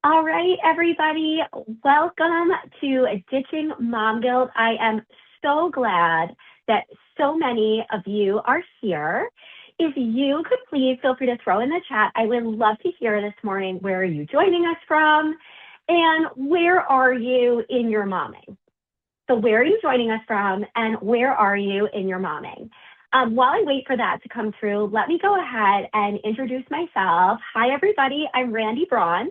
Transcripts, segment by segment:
All right, everybody, welcome to Ditching Mom Guilt. I am so glad that so many of you are here. If you could please feel free to throw in the chat, I would love to hear this morning, where are you joining us from and where are you in your momming? So where are you joining us from and where are you in your momming? While I wait for that to come through, let me go ahead and introduce myself. Hi, everybody. I'm Randi Braun.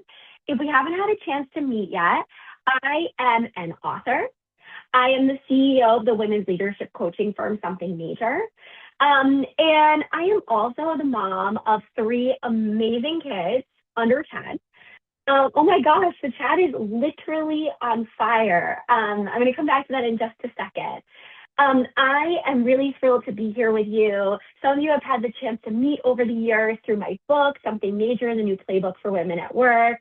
If we haven't had a chance to meet yet, I am an author. I am the CEO of the women's leadership coaching firm, Something Major. And I am also the mom of three amazing kids under 10. Oh my gosh, the chat is literally on fire. I'm going to come back to that in just a second. I am really thrilled to be here with you. Some of you have had the chance to meet over the years through my book, Something Major, the new playbook for women at work.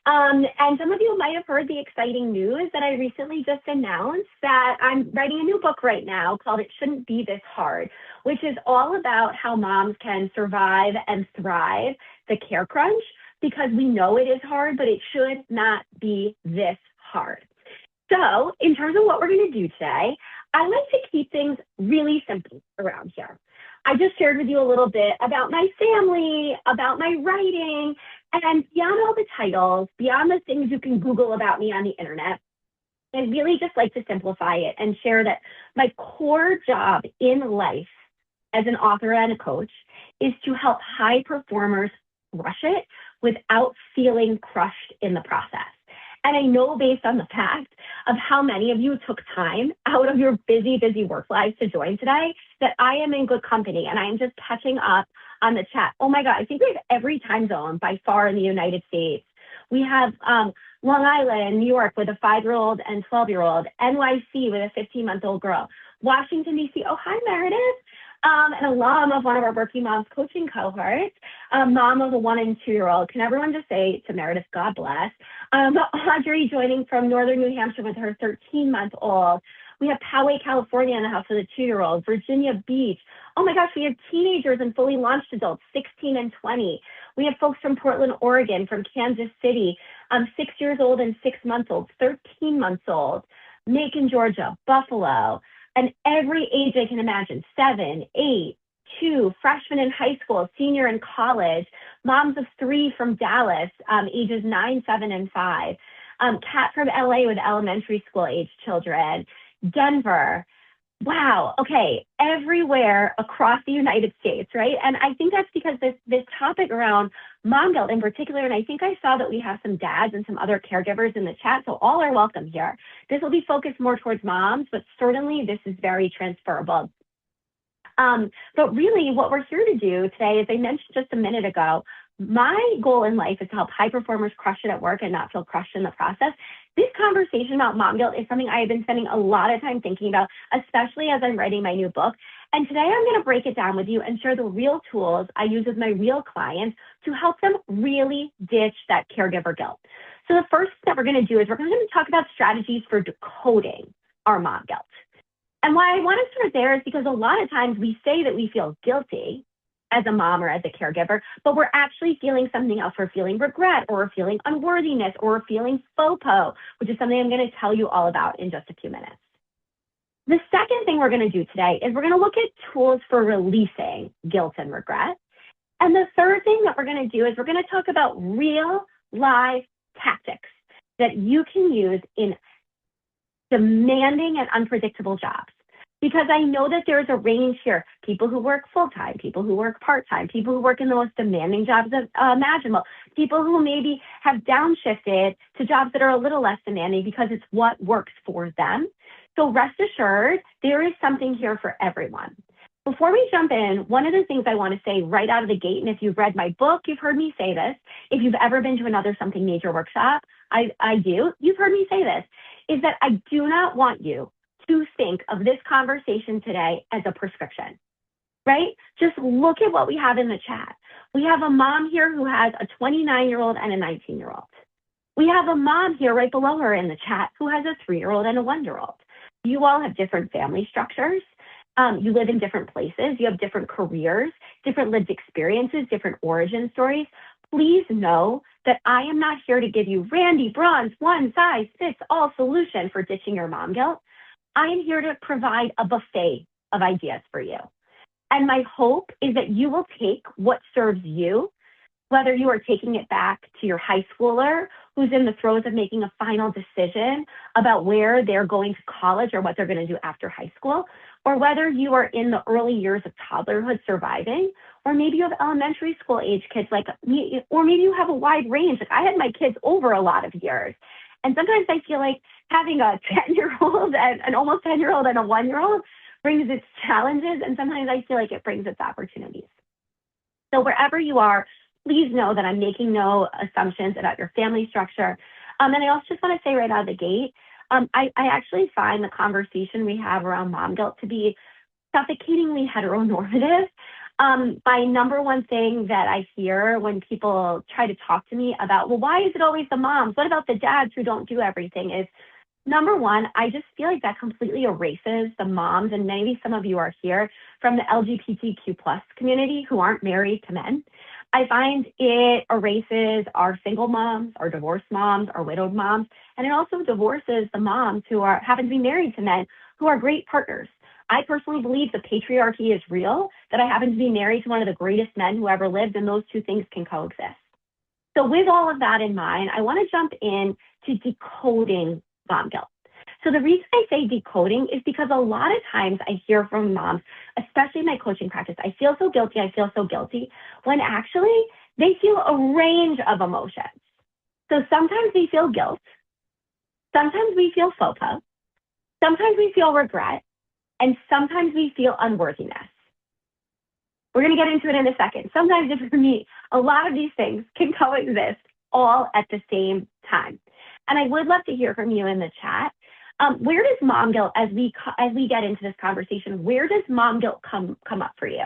And some of you might have heard the exciting news that I recently just announced that I'm writing a new book right now called It Shouldn't Be This Hard, which is all about how moms can survive and thrive the care crunch, because we know it is hard, but it should not be this hard. So in terms of what we're going to do today, I like to keep things really simple around here. I just shared with you a little bit about my family, about my writing, and beyond all the titles, beyond the things you can Google about me on the internet, I really just like to simplify it and share that my core job in life as an author and a coach is to help high performers crush it without feeling crushed in the process. And I know, based on the fact of how many of you took time out of your busy, busy work lives to join today, that I am in good company and I am just catching up on the chat. Oh my God, I think we have every time zone by far in the United States. We have Long Island, New York with a 5-year-old and 12-year-old, NYC with a 15-month-old girl, Washington, D.C. Oh, hi, Meredith. An alum of one of our Berkey Moms coaching cohorts, mom of a 1- and 2-year-old. Can everyone just say to Meredith, God bless? Audrey joining from Northern New Hampshire with her 13-month-old. We have Poway, California in the house with a 2-year-old. Virginia Beach. Oh my gosh, we have teenagers and fully launched adults, 16 and 20. We have folks from Portland, Oregon, from Kansas City, 6 years old and 6 months old, 13 months old. Macon, Georgia, Buffalo, and every age I can imagine, 7, 8, 2, freshman in high school, senior in college, moms of 3 from Dallas, ages 9, 7, and 5, Kat from LA with elementary school age children, Denver. Wow. Okay. Everywhere across the United States, right? And I think that's because this topic around mom guilt in particular, and I think I saw that we have some dads and some other caregivers in the chat, so all are welcome here. This will be focused more towards moms, but certainly this is very transferable. But really what we're here to do today, as I mentioned just a minute ago, my goal in life is to help high performers crush it at work and not feel crushed in the process. This conversation about mom guilt is something I have been spending a lot of time thinking about, especially as I'm writing my new book. And today I'm going to break it down with you and share the real tools I use with my real clients to help them really ditch that caregiver guilt. So the first step we're going to do is we're going to talk about strategies for decoding our mom guilt. And why I want to start there is because a lot of times we say that we feel guilty as a mom or as a caregiver, but we're actually feeling something else. We're feeling regret, or we're feeling unworthiness, or we're feeling FOPO, which is something I'm going to tell you all about in just a few minutes. The second thing we're going to do today is we're going to look at tools for releasing guilt and regret. And the third thing that we're going to do is we're going to talk about real live tactics that you can use in demanding and unpredictable jobs. Because I know that there's a range here. People who work full-time, people who work part-time, people who work in the most demanding jobs imaginable, people who maybe have downshifted to jobs that are a little less demanding because it's what works for them. So rest assured, there is something here for everyone. Before we jump in, one of the things I want to say right out of the gate, and if you've read my book, you've heard me say this. If you've ever been to another Something Major workshop, I do, you've heard me say this, is that I do not want you to think of this conversation today as a prescription, right? Just look at what we have in the chat. We have a mom here who has a 29-year-old and a 19-year-old. We have a mom here right below her in the chat who has a 3-year-old and a 1-year-old. You all have different family structures. You live in different places. You have different careers, different lived experiences, different origin stories. Please know that I am not here to give you Randi Braun's one-size-fits-all solution for ditching your mom guilt. I am here to provide a buffet of ideas for you. And my hope is that you will take what serves you, whether you are taking it back to your high schooler who's in the throes of making a final decision about where they're going to college or what they're going to do after high school, or whether you are in the early years of toddlerhood surviving, or maybe you have elementary school age kids like me, or maybe you have a wide range. Like I had my kids over a lot of years. And sometimes I feel like having a 10-year-old and an almost 10-year-old and a 1-year-old brings its challenges, and sometimes I feel like it brings its opportunities. So wherever you are, please know that I'm making no assumptions about your family structure. And I also just want to say right out of the gate, I actually find the conversation we have around mom guilt to be suffocatingly heteronormative. My number one thing that I hear when people try to talk to me about, well, why is it always the moms? What about the dads who don't do everything? Is number one, I just feel like that completely erases the moms, and maybe some of you are here from the LGBTQ plus community who aren't married to men. I find it erases our single moms, our divorced moms, our widowed moms, and it also divorces the moms who happen to be married to men who are great partners. I personally believe the patriarchy is real, that I happen to be married to one of the greatest men who ever lived, and those two things can coexist. So with all of that in mind, I want to jump in to decoding mom guilt. So the reason I say decoding is because a lot of times I hear from moms, especially in my coaching practice, I feel so guilty, when actually they feel a range of emotions. So sometimes we feel guilt, sometimes we feel FOPA, sometimes we feel regret, and sometimes we feel unworthiness. We're going to get into it in a second. Sometimes for me, a lot of these things can coexist all at the same time. And I would love to hear from you in the chat. Where does mom guilt, as we get into this conversation, where does mom guilt come up for you?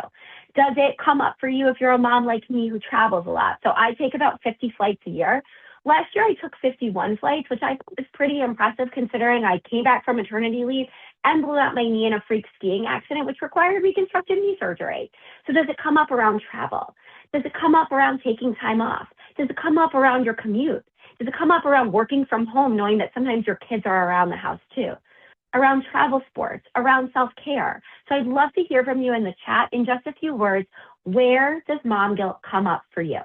Does it come up for you if you're a mom like me who travels a lot? So I take about 50 flights a year. Last year, I took 51 flights, which I thought was pretty impressive considering I came back from maternity leave and blew out my knee in a freak skiing accident, which required reconstructive knee surgery. So does it come up around travel? Does it come up around taking time off? Does it come up around your commute? Does it come up around working from home, knowing that sometimes your kids are around the house too? Around travel sports, around self-care. So I'd love to hear from you in the chat in just a few words. Where does mom guilt come up for you?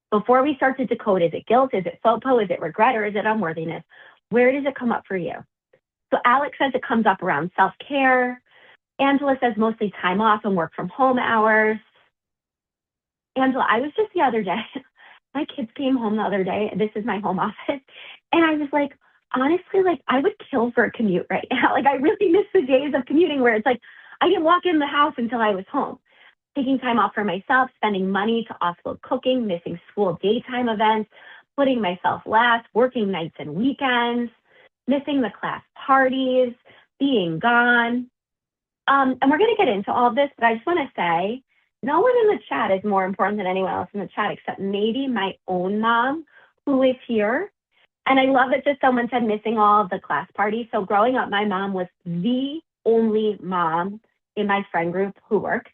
Before we start to decode, is it guilt? Is it FOPO? Is it regret? Or is it unworthiness? Where does it come up for you? So Alex says it comes up around self-care. Angela says mostly time off and work from home hours. Angela, I was just the other day, my kids came home the other day. This is my home office. And I was like, honestly, like I would kill for a commute right now. Like I really miss the days of commuting where it's like, I didn't walk in the house until I was home. Taking time off for myself, spending money to offload cooking, missing school daytime events, putting myself last, working nights and weekends, missing the class parties, being gone. And we're going to get into all of this, but I just want to say, no one in the chat is more important than anyone else in the chat except maybe my own mom who is here. And I love that just someone said missing all of the class parties. So growing up, my mom was the only mom in my friend group who worked.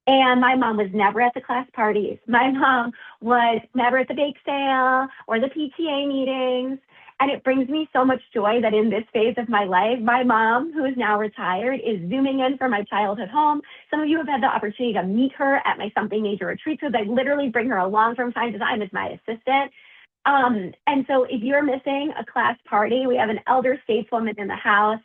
And my mom was never at the class parties. My mom was never at the bake sale or the PTA meetings. And it brings me so much joy that in this phase of my life, my mom, who is now retired, is zooming in from my childhood home. Some of you have had the opportunity to meet her at my Something Major retreats, so I literally bring her along from time to time as my assistant. And so if you're missing a class party, we have an elder stateswoman in the house.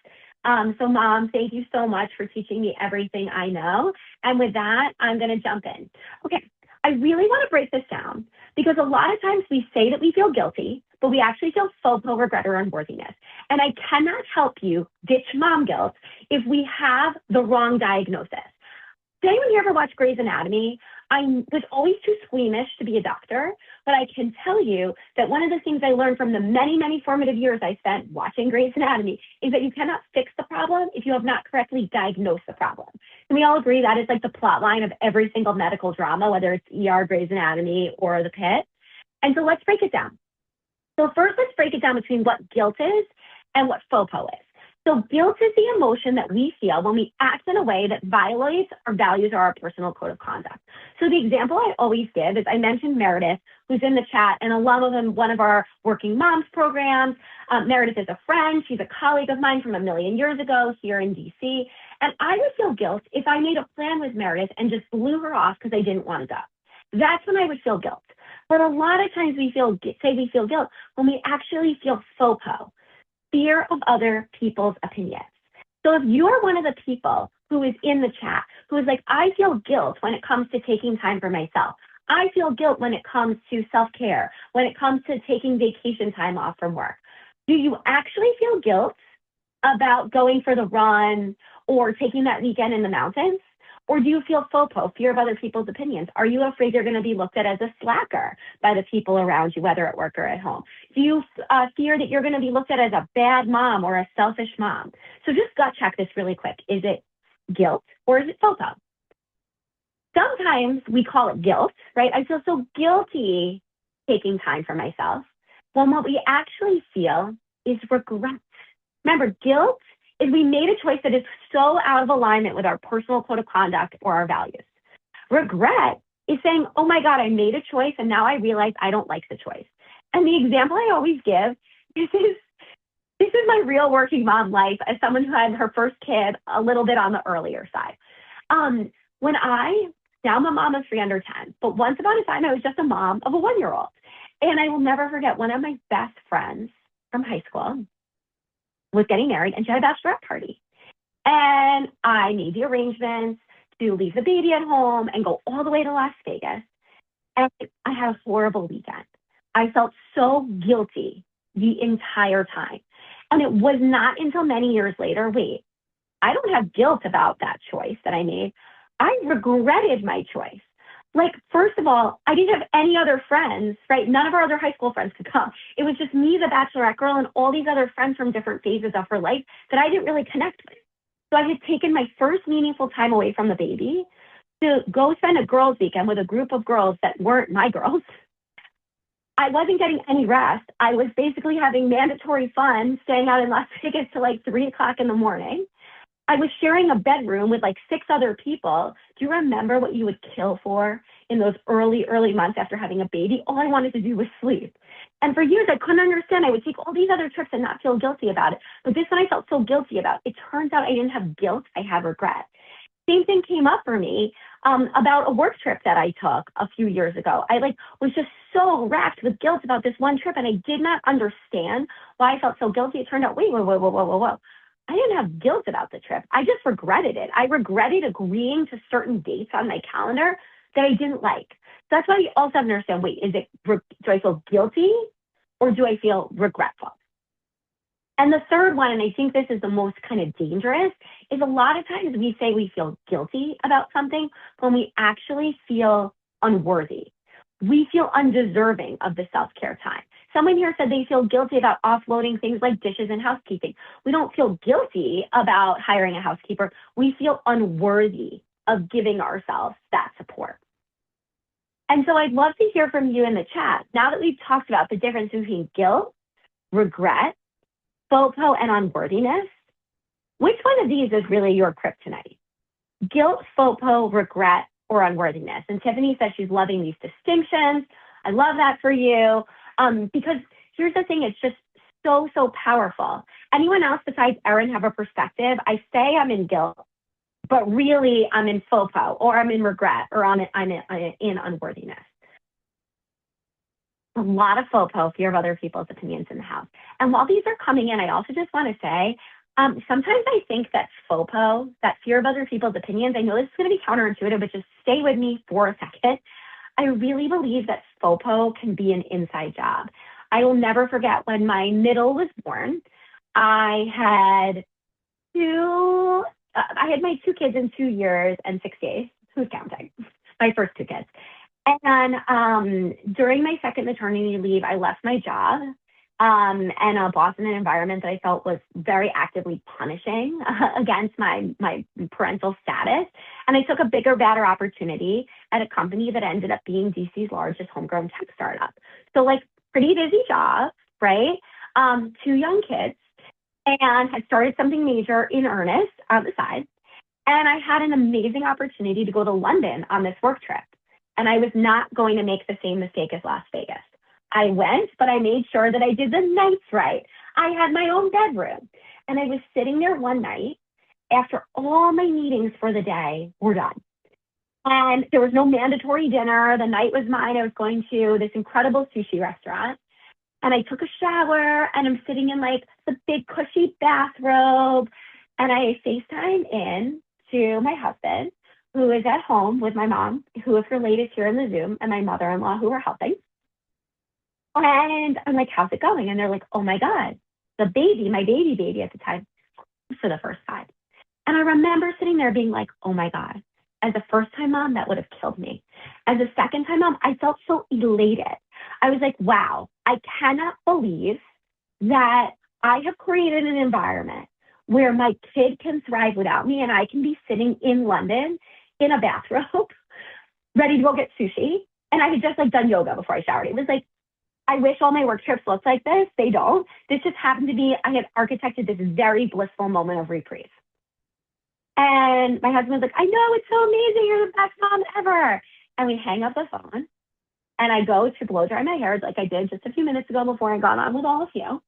So Mom, thank you so much for teaching me everything I know. And with that, I'm going to jump in. Okay, I really want to break this down because a lot of times we say that we feel guilty, but we actually feel FOPO, regret, or unworthiness. And I cannot help you ditch mom guilt if we have the wrong diagnosis. Did anyone here ever watch Grey's Anatomy? I was always too squeamish to be a doctor, but I can tell you that one of the things I learned from the many, many formative years I spent watching Grey's Anatomy is that you cannot fix the problem if you have not correctly diagnosed the problem. And we all agree that is like the plot line of every single medical drama, whether it's ER, Grey's Anatomy, or The Pit. And so let's break it down. So first, let's break it down between what guilt is and what FOPO is. So guilt is the emotion that we feel when we act in a way that violates our values or our personal code of conduct. So the example I always give is I mentioned Meredith, who's in the chat and alum of one of our Working Moms programs. Meredith is a friend. She's a colleague of mine from a million years ago here in DC. And I would feel guilt if I made a plan with Meredith and just blew her off because I didn't want to go. That's when I would feel guilt. But a lot of times we say we feel guilt when we actually feel FOPO, fear of other people's opinions. So if you're one of the people who is in the chat, who is like, I feel guilt when it comes to taking time for myself. I feel guilt when it comes to self-care, when it comes to taking vacation time off from work. Do you actually feel guilt about going for the run or taking that weekend in the mountains? Or do you feel FOPO, fear of other people's opinions? Are you afraid you're going to be looked at as a slacker by the people around you, whether at work or at home? Do you fear that you're going to be looked at as a bad mom or a selfish mom? So just gut check this really quick. Is it guilt or is it FOPO? Sometimes we call it guilt, right? I feel so guilty taking time for myself. When what we actually feel is regret. Remember, guilt is we made a choice that is so out of alignment with our personal code of conduct or our values. Regret is saying, oh my God, I made a choice and now I realize I don't like the choice. And the example I always give, this is my real working mom life as someone who had her first kid a little bit on the earlier side. Now I'm a mom of 3 under 10, but once upon a time I was just a mom of a 1-year-old. And I will never forget one of my best friends from high school was getting married and she had a bachelorette party. And I made the arrangements to leave the baby at home and go all the way to Las Vegas. And I had a horrible weekend. I felt so guilty the entire time. And it was not until many years later, wait, I don't have guilt about that choice that I made. I regretted my choice. Like, first of all, I didn't have any other friends, right? None of our other high school friends could come. It was just me, the bachelorette girl, and all these other friends from different phases of her life that I didn't really connect with. So I had taken my first meaningful time away from the baby to go spend a girls' weekend with a group of girls that weren't my girls. I wasn't getting any rest. I was basically having mandatory fun, staying out in Las Vegas till like 3 o'clock in the morning. I was sharing a bedroom with like 6 other people. Do you remember what you would kill for in those early months after having a baby? All I wanted to do was sleep. And for years, I couldn't understand. I would take all these other trips and not feel guilty about it. But this one I felt so guilty about. It turns out I didn't have guilt. I had regret. Same thing came up for me about a work trip that I took a few years ago. I was just so racked with guilt about this one trip, and I did not understand why I felt so guilty. It turned out, whoa. I didn't have guilt about the trip. I just regretted it. I regretted agreeing to certain dates on my calendar that I didn't like. So that's why you also have to understand, wait, do I feel guilty or do I feel regretful? And the third one, and I think this is the most kind of dangerous, is a lot of times we say we feel guilty about something when we actually feel unworthy. We feel undeserving of the self-care time. Someone here said they feel guilty about offloading things like dishes and housekeeping. We don't feel guilty about hiring a housekeeper. We feel unworthy of giving ourselves that support. And so I'd love to hear from you in the chat. Now that we've talked about the difference between guilt, regret, FOPO, and unworthiness, which one of these is really your kryptonite? Guilt, FOPO, regret, or unworthiness? And Tiffany says she's loving these distinctions. I love that for you. Because here's the thing, it's just so powerful. Anyone else besides Erin have a perspective? I say I'm in guilt, but really I'm in FOPO, or I'm in regret, or I'm in unworthiness. A lot of FOPO, fear of other people's opinions in the house. And while these are coming in, I also just want to say, sometimes I think that FOPO, that fear of other people's opinions, I know this is going to be counterintuitive, but just stay with me for a second. I really believe that FOPO can be an inside job. I will never forget when my middle was born. I had my 2 kids in 2 years and 6 days. Who's counting? My first 2 kids. And during my second maternity leave, I left my job and a boss in an environment that I felt was very actively punishing against my parental status. And I took a bigger, better opportunity at a company that ended up being DC's largest homegrown tech startup. So like pretty busy job, right? 2 young kids. and had started something major in earnest on the side. And I had an amazing opportunity to go to London on this work trip. And I was not going to make the same mistake as Las Vegas. I went, but I made sure that I did the nights right. I had my own bedroom. And I was sitting there one night after all my meetings for the day were done. And there was no mandatory dinner. The night was mine. I was going to this incredible sushi restaurant. And I took a shower and I'm sitting in like the big cushy bathrobe. And I FaceTime in to my husband, who is at home with my mom, who is related here in the Zoom, and my mother-in-law who are helping. And I'm like, how's it going? And they're like, oh my God, the baby, my baby at the time, for the first time. And I remember sitting there being like, oh my God, as a first-time mom, that would have killed me. As a second-time mom, I felt so elated. I was like, wow, I cannot believe that I have created an environment where my kid can thrive without me and I can be sitting in London in a bathrobe, ready to go get sushi. And I had just like done yoga before I showered. It was like, I wish all my work trips looked like this. They don't. This just happened to be, I had architected this very blissful moment of reprieve. And my husband was like, I know, it's so amazing. You're the best mom ever. And we hang up the phone and I go to blow dry my hair like I did just a few minutes ago before I got on with all of you.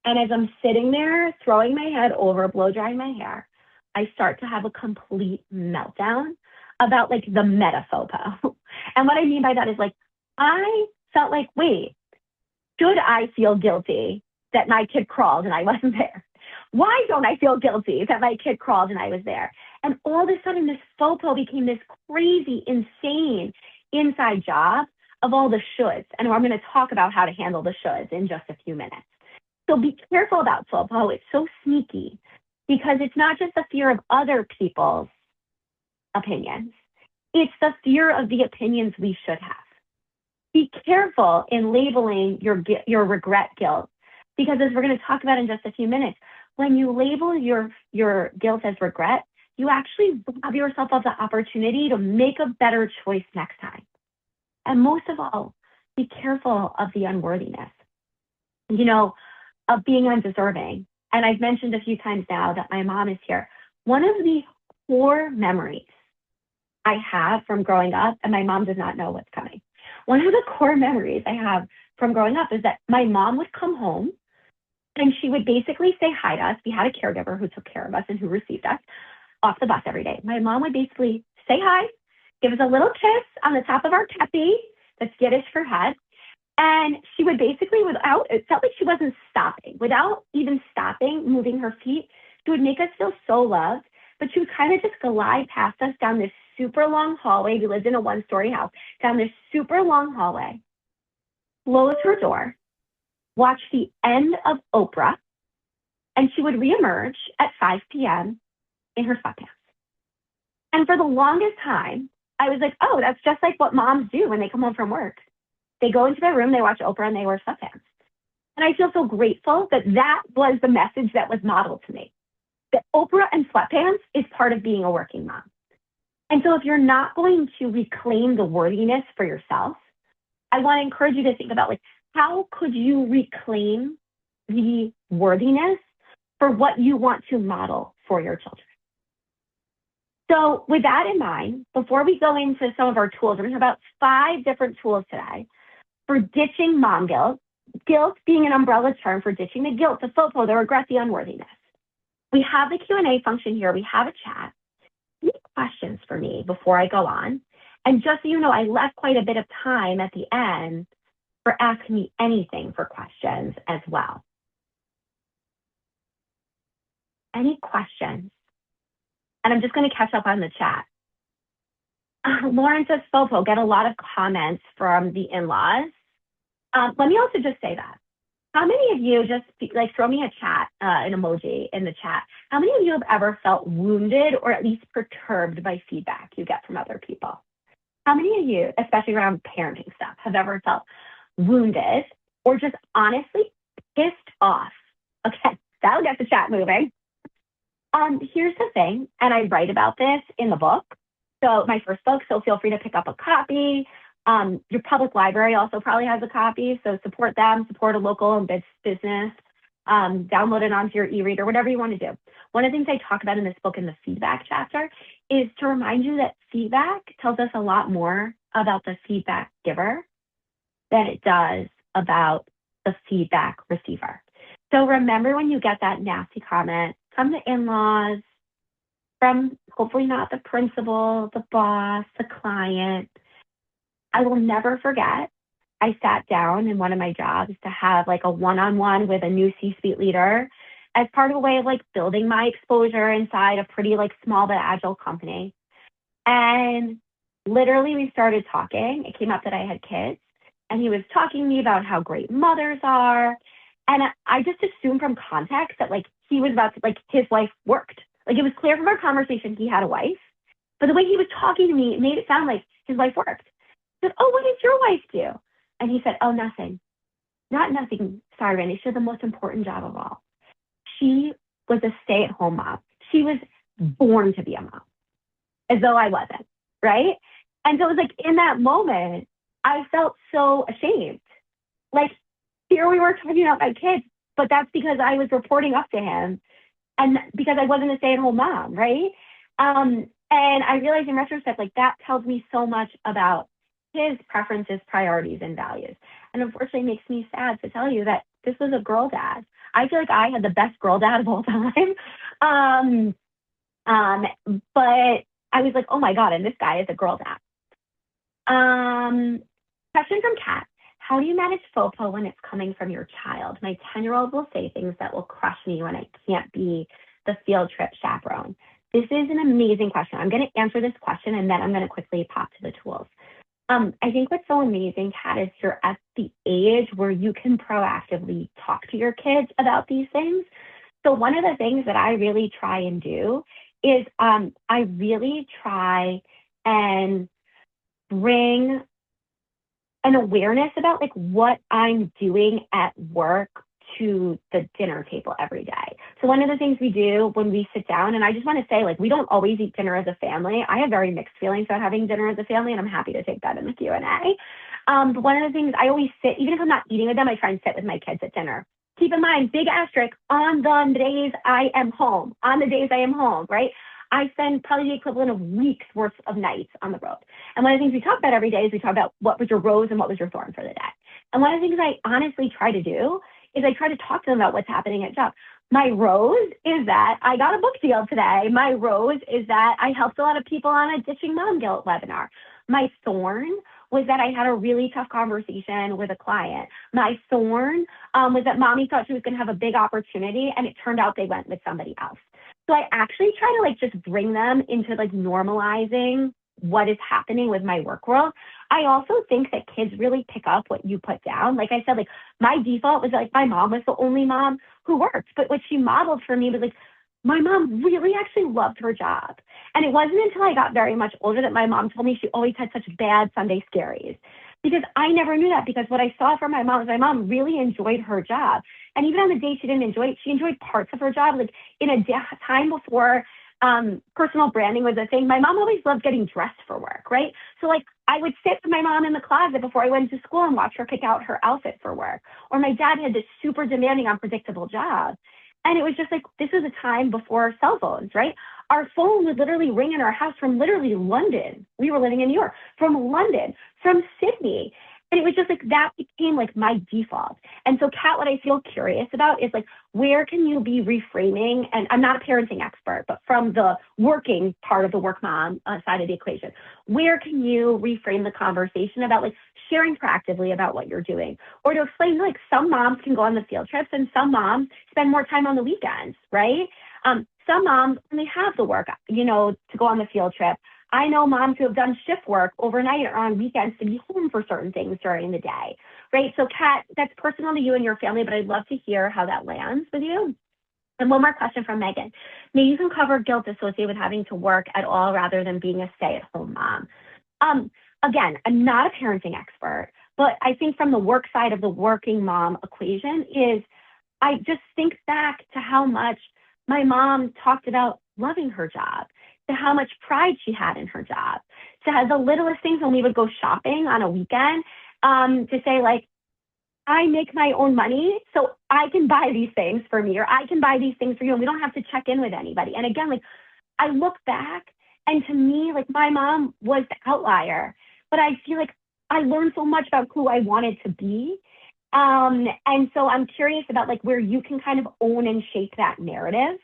And as I'm sitting there throwing my head over, blow drying my hair, I start to have a complete meltdown about like the meta FOPO. And what I mean by that is like, I felt like, wait, should I feel guilty that my kid crawled and I wasn't there? Why don't I feel guilty that my kid crawled and I was there? And all of a sudden, this FOPO became this crazy, insane inside job of all the shoulds. And I'm going to talk about how to handle the shoulds in just a few minutes. So be careful about FOPO. It's so sneaky because it's not just the fear of other people's opinions. It's the fear of the opinions we should have. Be careful in labeling your regret guilt, because as we're going to talk about in just a few minutes, when you label your guilt as regret, you actually rob yourself of the opportunity to make a better choice next time. And most of all, be careful of the unworthiness, of being undeserving. And I've mentioned a few times now that my mom is here. One of the core memories I have from growing up, and my mom does not know what's coming. One of the core memories I have from growing up is that my mom would come home and she would basically say hi to us. We had a caregiver who took care of us and who received us off the bus every day. My mom would basically say hi, give us a little kiss on the top of our kepi, that's Yiddish for head. And she would basically, it felt like she wasn't stopping. Without even stopping, moving her feet, she would make us feel so loved. But she would kind of just glide past us down this super long hallway. We lived in a one-story house, down this super long hallway, close her door, watch the end of Oprah, and she would reemerge at 5 p.m. in her sweatpants. And for the longest time, I was like, oh, that's just like what moms do when they come home from work. They go into their room, they watch Oprah, and they wear sweatpants. And I feel so grateful that that was the message that was modeled to me, that Oprah and sweatpants is part of being a working mom. And so if you're not going to reclaim the worthiness for yourself, I want to encourage you to think about, like, how could you reclaim the worthiness for what you want to model for your children? So with that in mind, before we go into some of our tools, we're going to talk about 5 different tools today for ditching mom guilt, guilt being an umbrella term for ditching the guilt, the FOPO, the regret, the unworthiness. We have the Q&A function here. We have a chat. Any questions for me before I go on? And just so you know, I left quite a bit of time at the end for asking me anything for questions as well. Any questions? And I'm just going to catch up on the chat. Lauren says, FOPO, get a lot of comments from the in-laws. Let me also just say that. How many of you just throw me a chat, an emoji in the chat. How many of you have ever felt wounded or at least perturbed by feedback you get from other people? How many of you, especially around parenting stuff, have ever felt wounded or just honestly pissed off? Okay, that'll get the chat moving. Here's the thing, and I write about this in the book. So my first book, so feel free to pick up a copy. Your public library also probably has a copy, so support them, support a local and business. download it onto your e-reader, whatever you want to do. One of the things I talk about in this book in the feedback chapter is to remind you that feedback tells us a lot more about the feedback giver than it does about the feedback receiver. So remember when you get that nasty comment from the in-laws, from hopefully not the principal, the boss, the client, I will never forget. I sat down in one of my jobs to have like a one-on-one with a new C-suite leader as part of a way of like building my exposure inside a pretty like small but agile company. And literally we started talking. It came up that I had kids and he was talking to me about how great mothers are. And I just assumed from context that like he was about to, like his wife worked. Like it was clear from our conversation he had a wife, but the way he was talking to me, it made it sound like his wife worked. I said, oh, what does your wife do? And he said, oh, nothing. Not nothing. Sorry, Randy. She had the most important job of all. She was a stay-at-home mom. She was born to be a mom, as though I wasn't, right? And so it was like in that moment, I felt so ashamed. Like here we were talking about my kids, but that's because I was reporting up to him and because I wasn't a stay-at-home mom, right? And I realized in retrospect, like that tells me so much about his preferences, priorities, and values. And unfortunately, it makes me sad to tell you that this was a girl dad. I feel like I had the best girl dad of all time. But I was like, oh my God, and this guy is a girl dad. Question from Kat. How do you manage FOPO when it's coming from your child? My 10-year-old will say things that will crush me when I can't be the field trip chaperone. This is an amazing question. I'm going to answer this question, and then I'm going to quickly pop to the tools. I think what's so amazing, Kat, is you're at the age where you can proactively talk to your kids about these things. So one of the things that I really try and do is I really try and bring an awareness about like what I'm doing at work to the dinner table every day. So one of the things we do when we sit down, and I just want to say, like, we don't always eat dinner as a family. I have very mixed feelings about having dinner as a family, and I'm happy to take that in the Q&A. But one of the things I always sit, even if I'm not eating with them, I try and sit with my kids at dinner. Keep in mind, big asterisk, on the days I am home, right? I spend probably the equivalent of weeks worth of nights on the road. And one of the things we talk about every day is we talk about what was your rose and what was your thorn for the day. And one of the things I honestly try to do is I try to talk to them about what's happening at job. My rose is that I got a book deal today. My rose is that I helped a lot of people on a Ditching Mom Guilt webinar. My thorn was that I had a really tough conversation with a client. My thorn was that mommy thought she was going to have a big opportunity and it turned out they went with somebody else. So I actually try to like just bring them into like normalizing what is happening with my work world. I also think that kids really pick up what you put down. Like I said, like my default was like my mom was the only mom who worked, but what she modeled for me was like, my mom really actually loved her job. And it wasn't until I got very much older that my mom told me she always had such bad Sunday scaries. Because I never knew that, because what I saw from my mom was my mom really enjoyed her job. And even on the day she didn't enjoy it, she enjoyed parts of her job. Like in a time before personal branding was a thing, my mom always loved getting dressed for work, right? So like I would sit with my mom in the closet before I went to school and watch her pick out her outfit for work. Or my dad had this super demanding, unpredictable job. And it was just like, this was a time before cell phones, right? Our phone would literally ring in our house from literally London. We were living in New York, from London, from Sydney. And it was just like, that became like my default. And so Kat, what I feel curious about is like, where can you be reframing? And I'm not a parenting expert, but from the working part of the work mom side of the equation, where can you reframe the conversation about like sharing proactively about what you're doing? Or to explain, like some moms can go on the field trips and some moms spend more time on the weekends, right? Some moms only have the work, to go on the field trip. I know moms who have done shift work overnight or on weekends to be home for certain things during the day, right? So Kat, that's personal to you and your family, but I'd love to hear how that lands with you. And one more question from Megan. Maybe you can cover guilt associated with having to work at all rather than being a stay-at-home mom. Again, I'm not a parenting expert, but I think from the work side of the working mom equation is I just think back to how much my mom talked about loving her job, to how much pride she had in her job, to the littlest things when we would go shopping on a weekend, to say like, I make my own money, so I can buy these things for me, or I can buy these things for you, and we don't have to check in with anybody. And again, like I look back, and to me, like my mom was the outlier, but I feel like I learned so much about who I wanted to be. And so I'm curious about like where you can kind of own and shape that narrative.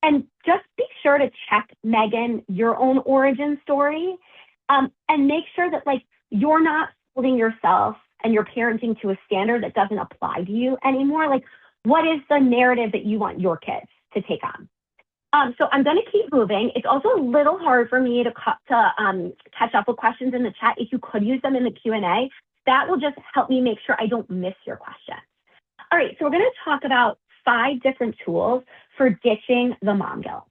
And just be sure to check, Megan, your own origin story, and make sure that like you're not holding yourself and your parenting to a standard that doesn't apply to you anymore. Like, what is the narrative that you want your kids to take on? So I'm going to keep moving. It's also a little hard for me to catch up with questions in the chat. If you could use them in the Q&A, that will just help me make sure I don't miss your question. All right, so we're going to talk about 5 different tools for ditching the mom guilt.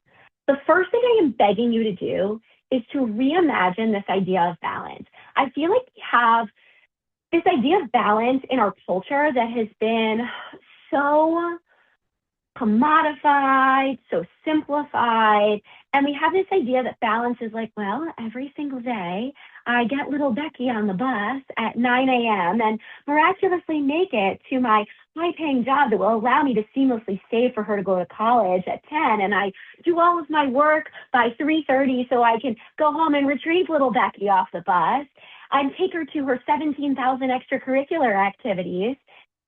The first thing I am begging you to do is to reimagine this idea of balance. I feel like we have this idea of balance in our culture that has been so commodified, so simplified. And we have this idea that balance is like, well, every single day I get little Becky on the bus at 9 a.m. and miraculously make it to my high-paying job that will allow me to seamlessly save for her to go to college at 10. And I do all of my work by 3:30 so I can go home and retrieve little Becky off the bus and take her to her 17,000 extracurricular activities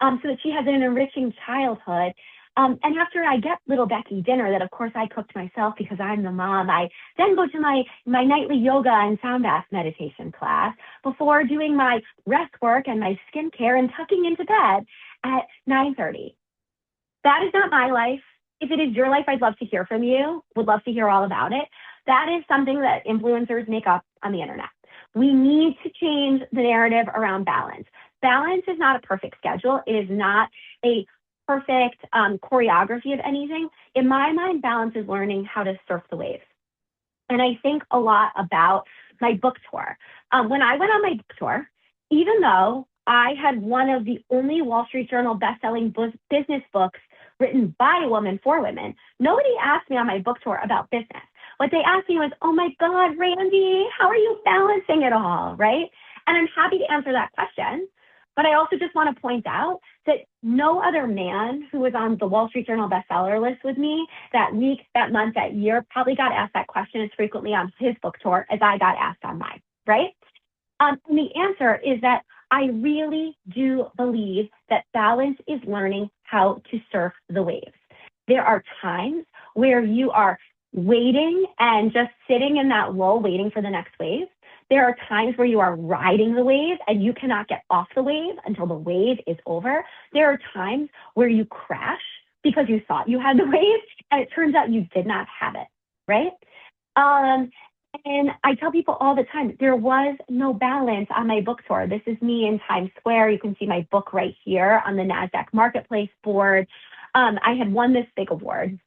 so that she has an enriching childhood. And after I get little Becky dinner that, of course, I cooked myself because I'm the mom, I then go to my nightly yoga and sound bath meditation class before doing my rest work and my skincare and tucking into bed at 9:30. That is not my life. If it is your life, I'd love to hear from you. Would love to hear all about it. That is something that influencers make up on the internet. We need to change the narrative around balance. Balance is not a perfect schedule. It is not a perfect choreography of anything. In my mind, balance is learning how to surf the waves. And I think a lot about my book tour. When I went on my book tour, even though I had one of the only Wall Street Journal best-selling business books written by a woman for women, nobody asked me on my book tour about business. What they asked me was, oh my God, Randi, how are you balancing it all, right? And I'm happy to answer that question. But I also just want to point out that no other man who was on the Wall Street Journal bestseller list with me that week, that month, that year probably got asked that question as frequently on his book tour as I got asked on mine, right? And the answer is that I really do believe that balance is learning how to surf the waves. There are times where you are waiting and just sitting in that lull, waiting for the next wave. There are times where you are riding the wave and you cannot get off the wave until the wave is over. There are times where you crash because you thought you had the wave and it turns out you did not have it, right? And I tell people all the time, there was no balance on my book tour. This is me in Times Square. You can see my book right here on the NASDAQ Marketplace board. I had won this big award.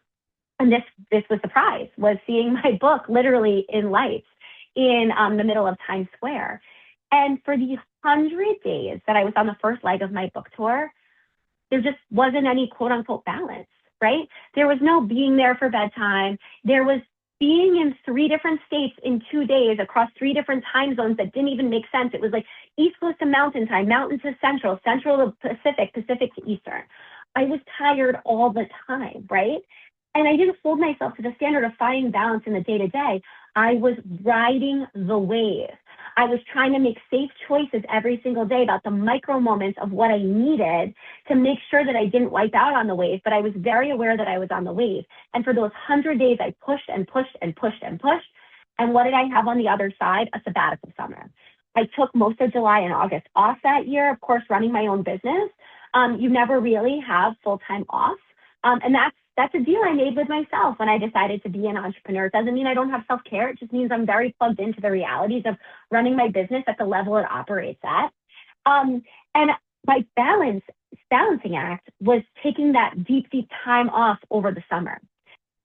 And this was the prize, was seeing my book literally in lights in the middle of Times Square. And for the 100 days that I was on the first leg of my book tour, there just wasn't any quote unquote balance, right? There was no being there for bedtime. There was being in 3 different states in 2 days across 3 different time zones that didn't even make sense. It was like East Coast to Mountain Time, Mountain to Central, Central to Pacific, Pacific to Eastern. I was tired all the time, right? And I didn't hold myself to the standard of finding balance in the day-to-day. I was riding the wave. I was trying to make safe choices every single day about the micro moments of what I needed to make sure that I didn't wipe out on the wave, but I was very aware that I was on the wave. And for those 100 days, I pushed and pushed and pushed and pushed. And what did I have on the other side? A sabbatical summer. I took most of July and August off that year, of course, running my own business. You never really have full-time off. And that's a deal I made with myself when I decided to be an entrepreneur. It doesn't mean I don't have self-care. It just means I'm very plugged into the realities of running my business at the level it operates at. And my balancing act was taking that deep time off over the summer.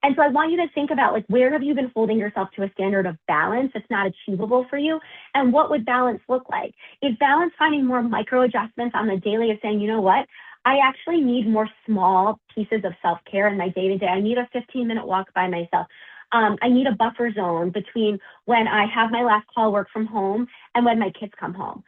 And so I want you to think about, like, where have you been holding yourself to a standard of balance that's not achievable for you? And what would balance look like? Is balance finding more micro adjustments on the daily of saying, you know what? I actually need more small pieces of self-care in my day-to-day. I need a 15-minute walk by myself. I need a buffer zone between when I have my last call work from home and when my kids come home.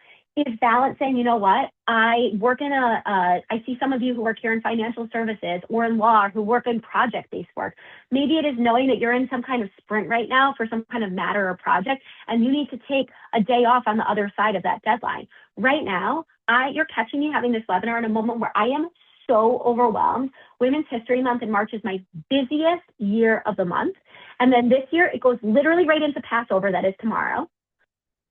Is balance saying, you know what, I work in I see some of you who work here in financial services or in law who work in project-based work. Maybe it is knowing that you're in some kind of sprint right now for some kind of matter or project, and you need to take a day off on the other side of that deadline. Right now, you're catching me having this webinar in a moment where I am so overwhelmed. Women's History Month in March is my busiest year of the month. And then this year, it goes literally right into Passover, that is tomorrow,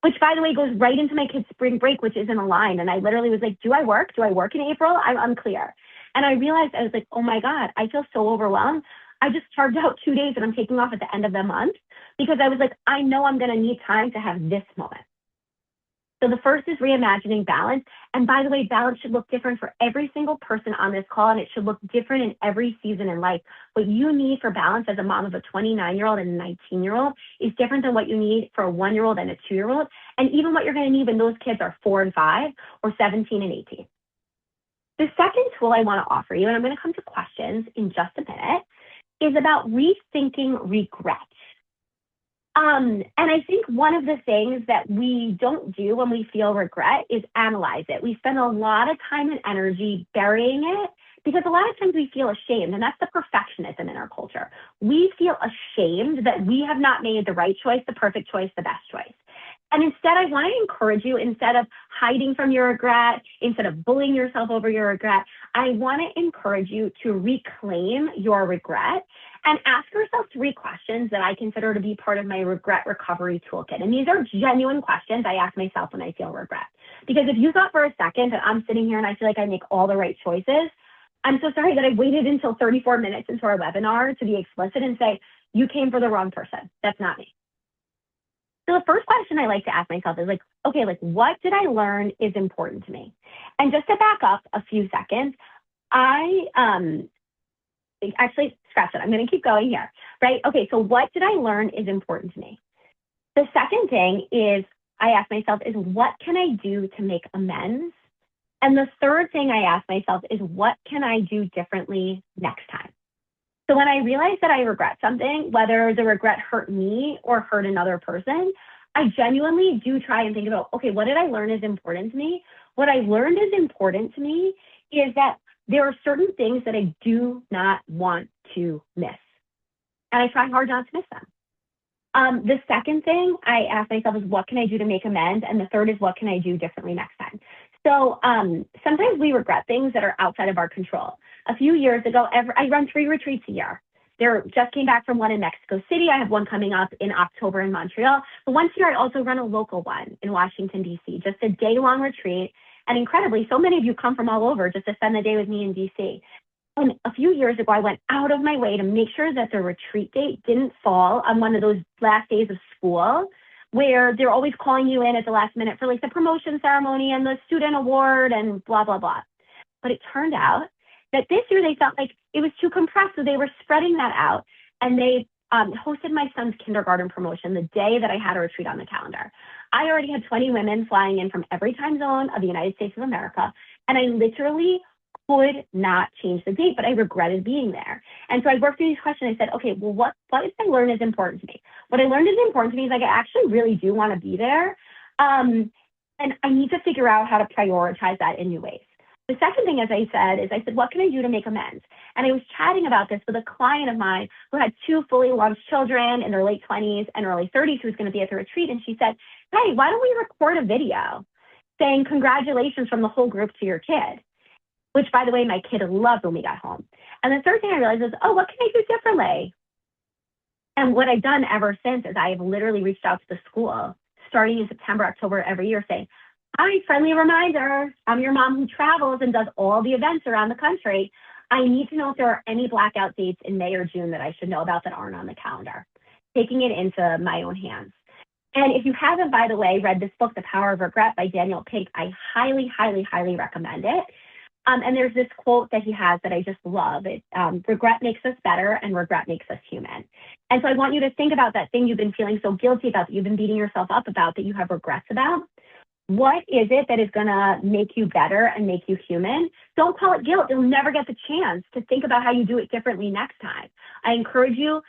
which, by the way, goes right into my kids' spring break, which isn't aligned. And I literally was like, do I work? Do I work in April? I'm unclear. And I realized, I was like, oh my God, I feel so overwhelmed. I just carved out 2 days and I'm taking off at the end of the month because I was like, I know I'm going to need time to have this moment. So the first is reimagining balance. And by the way, balance should look different for every single person on this call, and it should look different in every season in life. What you need for balance as a mom of a 29-year-old and a 19-year-old is different than what you need for a 1-year-old and a 2-year-old, and even what you're going to need when those kids are 4 and 5 or 17 and 18. The second tool I want to offer you, and I'm going to come to questions in just a minute, is about rethinking regret. And I think one of the things that we don't do when we feel regret is analyze it. We spend a lot of time and energy burying it because a lot of times we feel ashamed, and that's the perfectionism in our culture. We feel ashamed that we have not made the right choice, the perfect choice, the best choice. And instead, I want to encourage you, instead of hiding from your regret, instead of bullying yourself over your regret, I want to encourage you to reclaim your regret and ask yourself 3 questions that I consider to be part of my regret recovery toolkit. And these are genuine questions I ask myself when I feel regret. Because if you thought for a second that I'm sitting here and I feel like I make all the right choices, I'm so sorry that I waited until 34 minutes into our webinar to be explicit and say, you came for the wrong person. That's not me. So the first question I like to ask myself is like, okay, like what did I learn is important to me? And just to back up a few seconds, actually scratch it. I'm going to keep going here, right? Okay, so what did I learn is important to me? The second thing is I ask myself is what can I do to make amends? And the third thing I ask myself is what can I do differently next time? So when I realize that I regret something, whether the regret hurt me or hurt another person, I genuinely do try and think about, okay, what did I learn is important to me? What I learned is important to me is that there are certain things that I do not want to miss. And I try hard not to miss them. The second thing I ask myself is what can I do to make amends? And the third is what can I do differently next time? So sometimes we regret things that are outside of our control. A few years ago, I run 3 retreats a year. Just came back from one in Mexico City. I have one coming up in October in Montreal. But once a year, I also run a local one in Washington, D.C., just a day-long retreat. And incredibly, so many of you come from all over just to spend the day with me in D.C. And a few years ago, I went out of my way to make sure that the retreat date didn't fall on one of those last days of school where they're always calling you in at the last minute for like the promotion ceremony and the student award and blah, blah, blah. But it turned out that this year they felt like it was too compressed, so they were spreading that out. And they hosted my son's kindergarten promotion the day that I had a retreat on the calendar. I already had 20 women flying in from every time zone of the United States of America, and I literally could not change the date, but I regretted being there. And so I worked through these questions. I said, okay, well, what did I learn is important to me? What I learned is important to me is like I actually really do want to be there, and I need to figure out how to prioritize that in new ways. The second thing, as I said, what can I do to make amends? And I was chatting about this with a client of mine who had 2 fully launched children in their late 20s and early 30s who was going to be at the retreat. And she said, hey, why don't we record a video saying congratulations from the whole group to your kid? Which, by the way, my kid loved when we got home. And the third thing I realized is, oh, what can I do differently? And what I've done ever since is I have literally reached out to the school starting in September, October every year saying, hi, friendly reminder, I'm your mom who travels and does all the events around the country. I need to know if there are any blackout dates in May or June that I should know about that aren't on the calendar, taking it into my own hands. And if you haven't, by the way, read this book, The Power of Regret by Daniel Pink, I highly, highly, highly recommend it. And there's this quote that he has that I just love. Regret makes us better and regret makes us human. And so I want you to think about that thing you've been feeling so guilty about, that you've been beating yourself up about, that you have regrets about. What is it that is going to make you better and make you human? Don't call it guilt. You'll never get the chance to think about how you do it differently next time. I encourage you,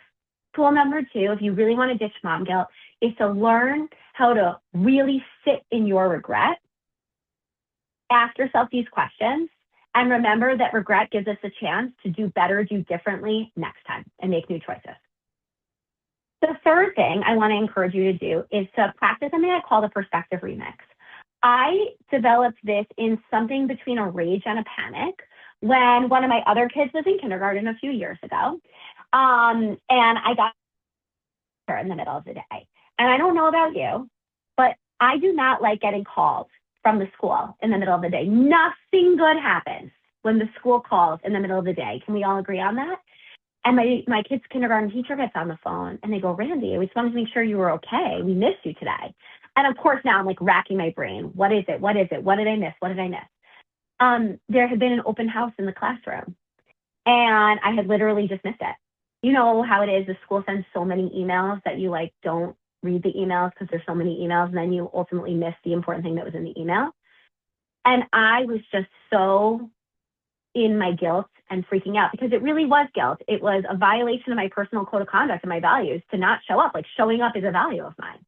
tool number 2, if you really want to ditch mom guilt, is to learn how to really sit in your regret Ask yourself these questions and remember that regret gives us a chance to do better, do differently next time and make new choices. The third thing I want to encourage you to do is to practice something I call the perspective remix. I developed this in something between a rage and a panic when one of my other kids was in kindergarten a few years ago. And I got her in the middle of the day. And I don't know about you, but I do not like getting calls from the school in the middle of the day. Nothing good happens when the school calls in the middle of the day. Can we all agree on that? And my kid's kindergarten teacher gets on the phone and they go, Randi, we just wanted to make sure you were okay. We missed you today. And of course, now I'm like racking my brain. What is it? What is it? What did I miss? What did I miss? There had been an open house in the classroom and I had literally just missed it. You know how it is. The school sends so many emails that you like don't read the emails because there's so many emails and then you ultimately miss the important thing that was in the email. And I was just so in my guilt and freaking out because it really was guilt. It was a violation of my personal code of conduct and my values to not show up. Like showing up is a value of mine.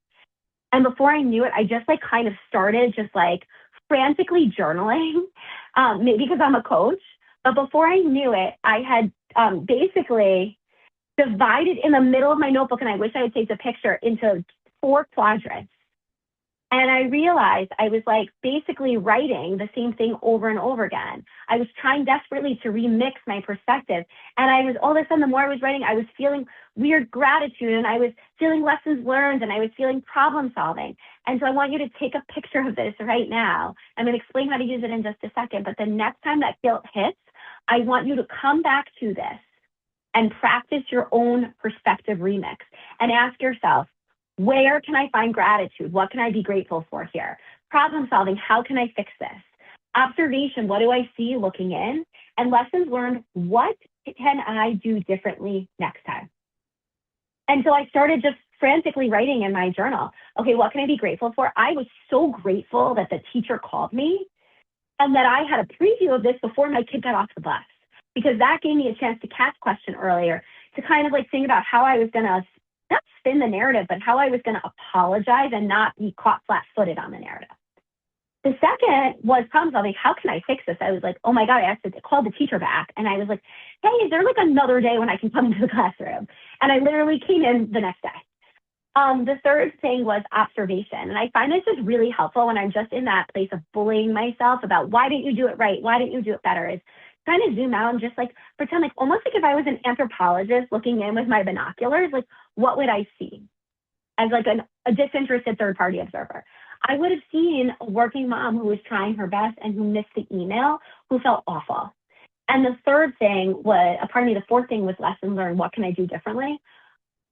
And before I knew it, I just like kind of started just like frantically journaling, maybe because I'm a coach. But before I knew it, I had basically divided in the middle of my notebook, and I wish I had taken a picture, into 4 quadrants. And I realized I was like basically writing the same thing over and over again. I was trying desperately to remix my perspective. And I was, all of a sudden, the more I was writing, I was feeling weird gratitude and I was feeling lessons learned and I was feeling problem solving. And so I want you to take a picture of this right now. I'm going to explain how to use it in just a second. But the next time that guilt hits, I want you to come back to this and practice your own perspective remix and ask yourself, where can I find gratitude? What can I be grateful for here? Problem solving, how can I fix this? Observation, what do I see looking in? And lessons learned, what can I do differently next time? And so I started just frantically writing in my journal, okay, what can I be grateful for? I was so grateful that the teacher called me and that I had a preview of this before my kid got off the bus, because that gave me a chance to catch question earlier, to kind of like think about how I was going to not spin the narrative, but how I was going to apologize and not be caught flat-footed on the narrative. The second was problem solving. How can I fix this? I was like, oh my God, I have to call the teacher back. And I was like, hey, is there like another day when I can come into the classroom? And I literally came in the next day. The third thing was observation. And I find this is really helpful when I'm just in that place of bullying myself about why didn't you do it right? Why didn't you do it better? Is kind of zoom out and just like pretend like almost like if I was an anthropologist looking in with my binoculars, like what would I see as like a disinterested third-party observer? I would have seen a working mom who was trying her best and who missed the email, who felt awful. And the fourth thing was lesson learned. What can I do differently?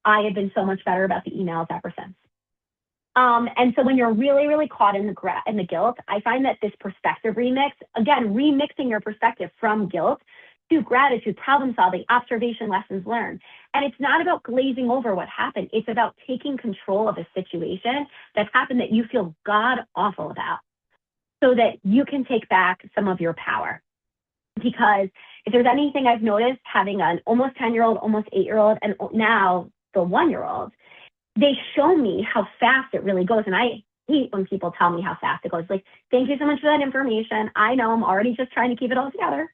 I have been so much better about the emails ever since. And so when you're really, really caught in the guilt, I find that this perspective remix, again, remixing your perspective from guilt to gratitude, problem solving, observation, lessons learned. And it's not about glazing over what happened. It's about taking control of a situation that happened that you feel god awful about so that you can take back some of your power. Because if there's anything I've noticed, having an almost 10-year-old, almost 8-year-old, and now the 1-year-old, they show me how fast it really goes. And I hate when people tell me how fast it goes. Like, thank you so much for that information. I know I'm already just trying to keep it all together.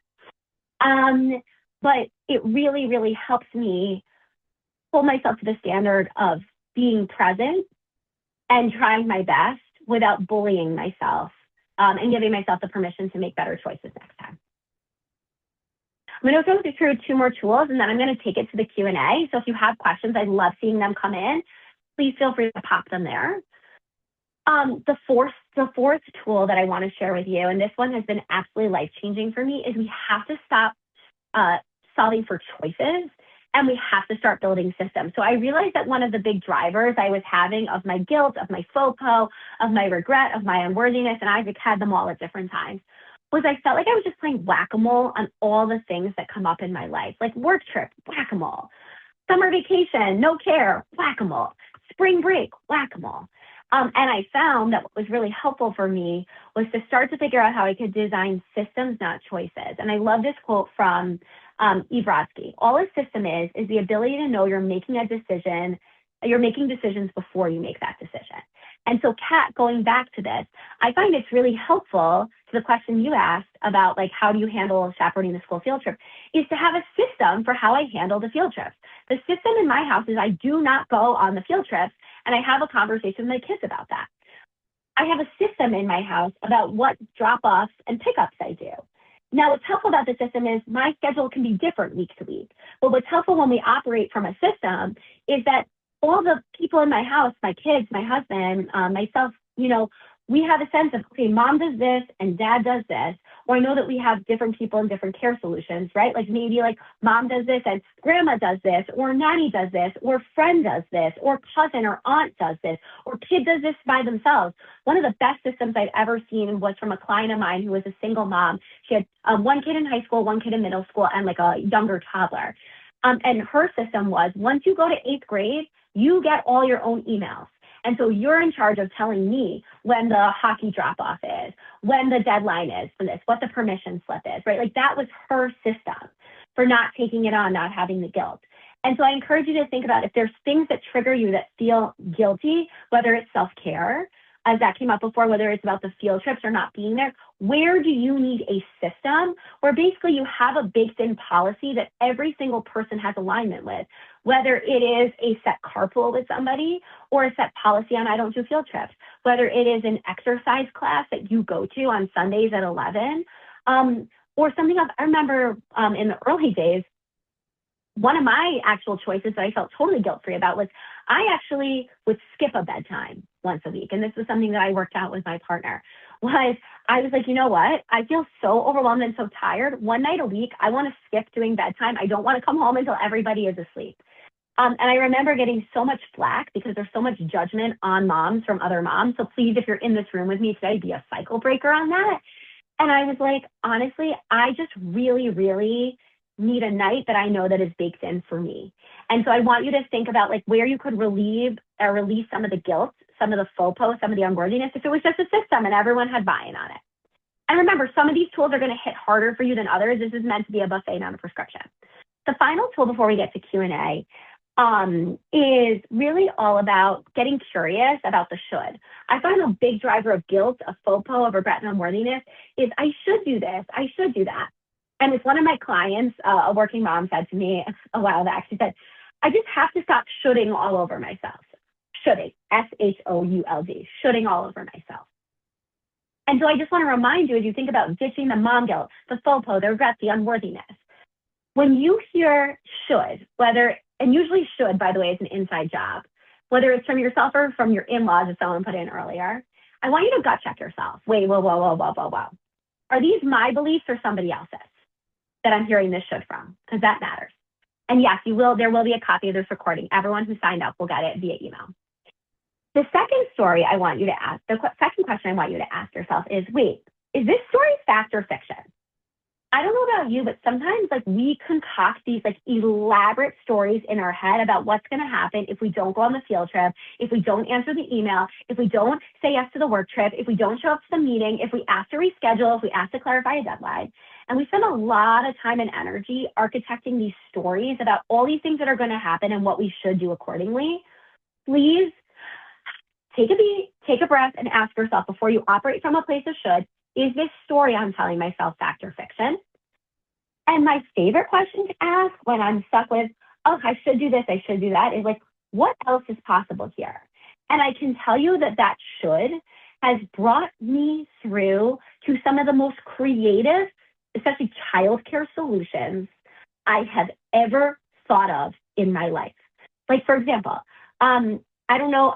But it really, really helps me hold myself to the standard of being present and trying my best without bullying myself, and giving myself the permission to make better choices next time. I'm going to go through 2 more tools, and then I'm going to take it to the Q&A. So if you have questions, I love seeing them come in. Please feel free to pop them there. The fourth tool that I want to share with you, and this one has been absolutely life-changing for me, is we have to stop solving for choices, and we have to start building systems. So I realized that one of the big drivers I was having of my guilt, of my FOPO, of my regret, of my unworthiness, and I've had them all at different times, was I felt like I was just playing whack-a-mole on all the things that come up in my life, like work trip, whack-a-mole, summer vacation, no care, whack-a-mole, spring break, whack-a-mole. And I found that what was really helpful for me was to start to figure out how I could design systems, not choices. And I love this quote from Eve Rodsky. All a system is the ability to know you're making decisions before you make that decision. And so, Kat, going back to this, I find it's really helpful to the question you asked about like how do you handle chaperoning the school field trip, is to have a system for how I handle the field trips. The system in my house is I do not go on the field trips, and I have a conversation with my kids about that. I have a system in my house about what drop-offs and pickups I do. Now, what's helpful about the system is my schedule can be different week to week. But what's helpful when we operate from a system is that all the people in my house, my kids, my husband, myself, we have a sense of, okay, mom does this and dad does this. Or I know that we have different people and different care solutions, right? Like maybe like mom does this and grandma does this, or nanny does this, or friend does this, or cousin or aunt does this, or kid does this by themselves. One of the best systems I've ever seen was from a client of mine who was a single mom. She had one kid in high school, one kid in middle school, and like a younger toddler. And her system was, once you go to 8th grade, you get all your own emails. And so you're in charge of telling me when the hockey drop-off is, when the deadline is for this, what the permission slip is, right? Like that was her system for not taking it on, not having the guilt. And so I encourage you to think about if there's things that trigger you that feel guilty, whether it's self-care, as that came up before, whether it's about the field trips or not being there, where do you need a system where basically you have a baked-in policy that every single person has alignment with, whether it is a set carpool with somebody or a set policy on I don't do field trips, whether it is an exercise class that you go to on Sundays at 11, or something else. I remember in the early days, one of my actual choices that I felt totally guilt-free about was I actually would skip a bedtime once a week. And this was something that I worked out with my partner. I was like, you know what? I feel so overwhelmed and so tired. One night a week, I want to skip doing bedtime. I don't want to come home until everybody is asleep. And I remember getting so much flack because there's so much judgment on moms from other moms. So please, if you're in this room with me today, be a cycle breaker on that. And I was like, honestly, I just really, really need a night that I know that is baked in for me. And so I want you to think about like where you could relieve or release some of the guilt, some of the FOPO, some of the unworthiness, if it was just a system and everyone had buy-in on it. And remember, some of these tools are going to hit harder for you than others. This is meant to be a buffet, not a prescription. The final tool before we get to Q&A is really all about getting curious about the should. I find a big driver of guilt, of FOPO, of regret and unworthiness is I should do this, I should do that. And it's one of my clients, a working mom, said to me a while back, she said, I just have to stop shoulding all over myself. Shoulding, S-H-O-U-L-D, shoulding all over myself. And so I just want to remind you, as you think about ditching the mom guilt, the FOPO, the regret, the unworthiness, when you hear should, and usually should, by the way, is an inside job, whether it's from yourself or from your in-laws, as someone put in earlier, I want you to gut check yourself. Wait, whoa. Are these my beliefs or somebody else's that I'm hearing this should from? Because that matters. And yes, there will be a copy of this recording. Everyone who signed up will get it via email. The second story I want you to ask, the second question I want you to ask yourself is, wait, is this story fact or fiction? I don't know about you, but sometimes like we concoct these like elaborate stories in our head about what's going to happen if we don't go on the field trip, if we don't answer the email, if we don't say yes to the work trip, if we don't show up to the meeting, if we ask to reschedule, if we ask to clarify a deadline. And we spend a lot of time and energy architecting these stories about all these things that are going to happen and what we should do accordingly. Please take a beat, take a breath, and ask yourself before you operate from a place of should, is this story I'm telling myself fact or fiction? And my favorite question to ask when I'm stuck with, oh, I should do this, I should do that, is like, what else is possible here? And I can tell you that that should has brought me through to some of the most creative, especially childcare solutions I have ever thought of in my life. Like, for example, I don't know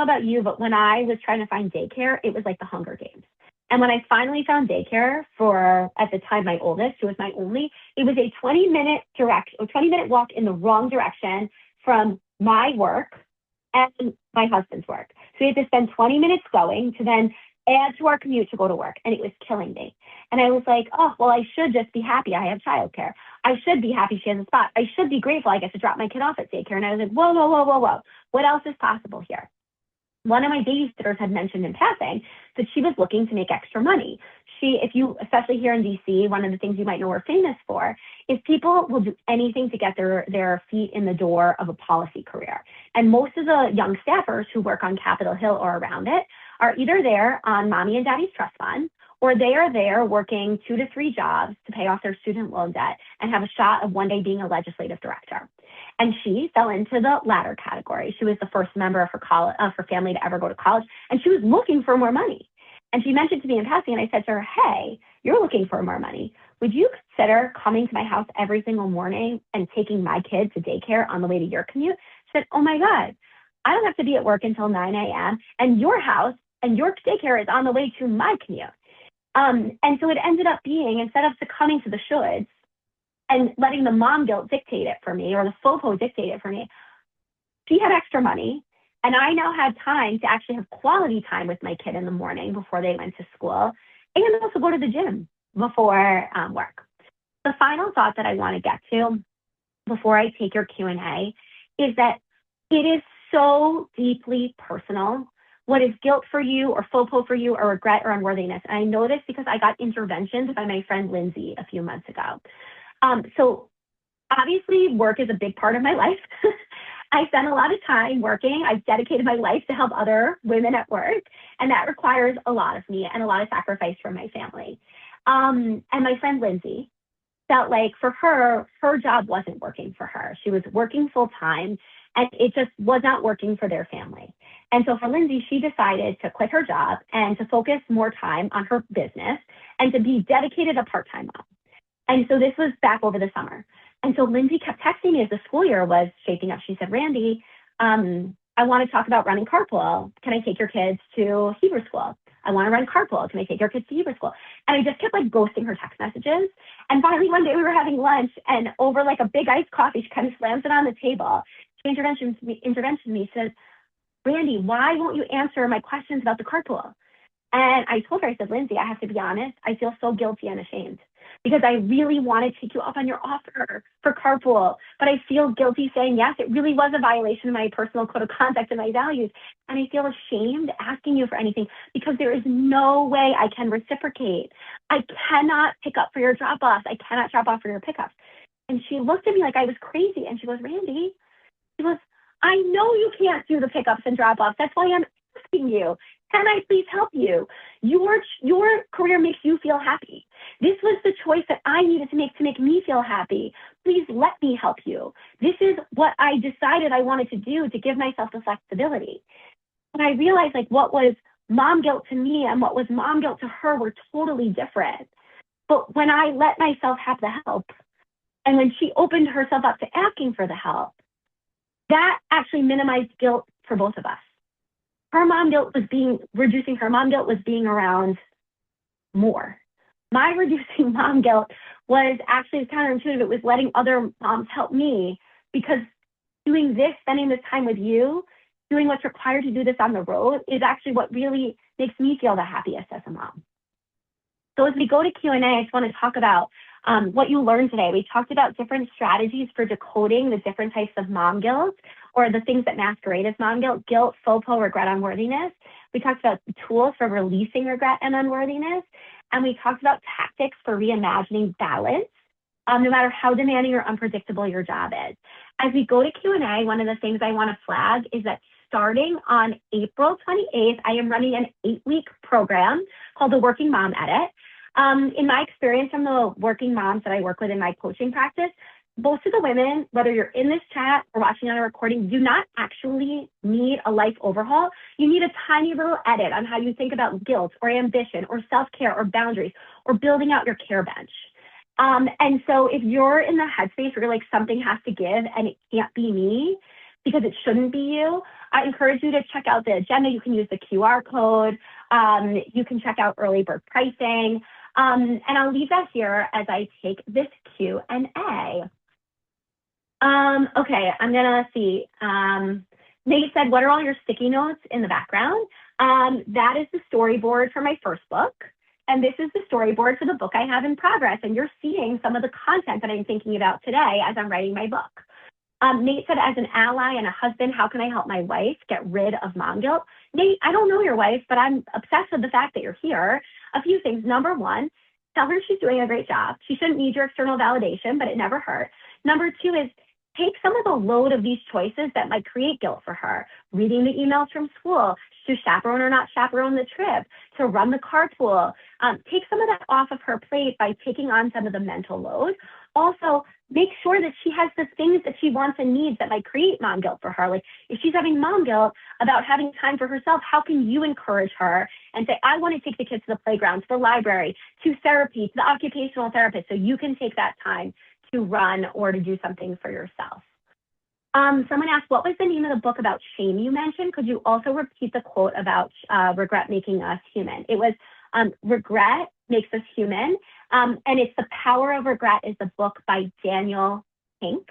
about you, but when I was trying to find daycare, it was like the Hunger Games. And when I finally found daycare for, at the time, my oldest, who was my only, it was a 20-minute walk in the wrong direction from my work and my husband's work. So we had to spend 20 minutes going to then add to our commute to go to work. And it was killing me. And I was like, oh, well, I should just be happy I have childcare. I should be happy she has a spot. I should be grateful I get to drop my kid off at daycare. And I was like, whoa. What else is possible here? One of my babysitters had mentioned in passing that she was looking to make extra money. If you, especially here in DC, one of the things you might know we're famous for is people will do anything to get their feet in the door of a policy career. And most of the young staffers who work on Capitol Hill or around it are either there on mommy and daddy's trust fund, or they are there working 2 to 3 jobs to pay off their student loan debt and have a shot of one day being a legislative director. And she fell into the latter category. She was the first member of her family to ever go to college, and she was looking for more money. And she mentioned to me in passing, and I said to her, hey, you're looking for more money. Would you consider coming to my house every single morning and taking my kid to daycare on the way to your commute? She said, oh my God, I don't have to be at work until 9 a.m. and your house and your daycare is on the way to my commute. And so it ended up being, instead of succumbing to the shoulds and letting the mom guilt dictate it for me, or the FOPO dictate it for me, she had extra money. And I now had time to actually have quality time with my kid in the morning before they went to school, and also go to the gym before work. The final thought that I want to get to before I take your Q&A is that it is so deeply personal what is guilt for you or FOPO for you or regret or unworthiness. And I know this because I got interventions by my friend Lindsay a few months ago. So obviously work is a big part of my life. I spend a lot of time working. I've dedicated my life to help other women at work, and that requires a lot of me and a lot of sacrifice from my family. And my friend Lindsay felt like for her job wasn't working for her. She was working full time, and it just was not working for their family. And so for Lindsay, she decided to quit her job and to focus more time on her business and to be dedicated a part-time mom. And so this was back over the summer. And so Lindsay kept texting me as the school year was shaping up. She said, Randi, I want to talk about running carpool. Can I take your kids to Hebrew school? I want to run carpool. Can I take your kids to Hebrew school? And I just kept like ghosting her text messages. And finally one day we were having lunch, and over like a big iced coffee, she kind of slams it on the table. She interventioned me, says, Randi, why won't you answer my questions about the carpool? And I told her, I said, Lindsay, I have to be honest. I feel so guilty and ashamed because I really want to take you up on your offer for carpool, but I feel guilty saying yes. It really was a violation of my personal code of conduct and my values. And I feel ashamed asking you for anything because there is no way I can reciprocate. I cannot pick up for your drop-offs. I cannot drop off for your pickups. And she looked at me like I was crazy. And she goes, Randi, she goes, I know you can't do the pickups and drop-offs. That's why I'm asking you. Can I please help you? Your career makes you feel happy. This was the choice that I needed to make me feel happy. Please let me help you. This is what I decided I wanted to do to give myself the flexibility. And I realized like what was mom guilt to me and what was mom guilt to her were totally different. But when I let myself have the help, and when she opened herself up to asking for the help, that actually minimized guilt for both of us. Reducing her mom guilt was being around more. My reducing mom guilt was actually counterintuitive. It was letting other moms help me, because doing this, spending this time with you, doing what's required to do this on the road is actually what really makes me feel the happiest as a mom. So as we go to Q&A, I just want to talk about what you learned today. We talked about different strategies for decoding the different types of mom guilt, or the things that masquerade as mom guilt, FOPO, regret, unworthiness. We talked about tools for releasing regret and unworthiness. And we talked about tactics for reimagining balance, no matter how demanding or unpredictable your job is. As we go to Q&A, one of the things I want to flag is that starting on April 28th, I am running an 8-week program called the Working Mom Edit. In my experience from the working moms that I work with in my coaching practice, most of the women, whether you're in this chat or watching on a recording, do not actually need a life overhaul. You need a tiny little edit on how you think about guilt or ambition or self-care or boundaries or building out your care bench. And so if you're in the headspace where you're like, something has to give and it can't be me because it shouldn't be you, I encourage you to check out the agenda. You can use the QR code. You can check out early bird pricing. And I'll leave that here as I take this Q&A. Okay, I'm gonna see. Nate said, what are all your sticky notes in the background? That is the storyboard for my first book. And this is the storyboard for the book I have in progress. And you're seeing some of the content that I'm thinking about today as I'm writing my book. Nate said, as an ally and a husband, how can I help my wife get rid of mom guilt? Nate, I don't know your wife, but I'm obsessed with the fact that you're here. A few things. Number one, tell her she's doing a great job. She shouldn't need your external validation, but it never hurt. Number two is take some of the load of these choices that might create guilt for her. Reading the emails from school, to chaperone or not chaperone the trip, to run the carpool. Take some of that off of her plate by taking on some of the mental load. Also, make sure that she has the things that she wants and needs that might create mom guilt for her. Like if she's having mom guilt about having time for herself, how can you encourage her and say, I want to take the kids to the playground, to the library, to therapy, to the occupational therapist, so you can take that time to run or to do something for yourself. Someone asked, what was the name of the book about shame you mentioned? Could you also repeat the quote about regret making us human? It was regret makes us human. And it's The Power of Regret is the book by Daniel Pink.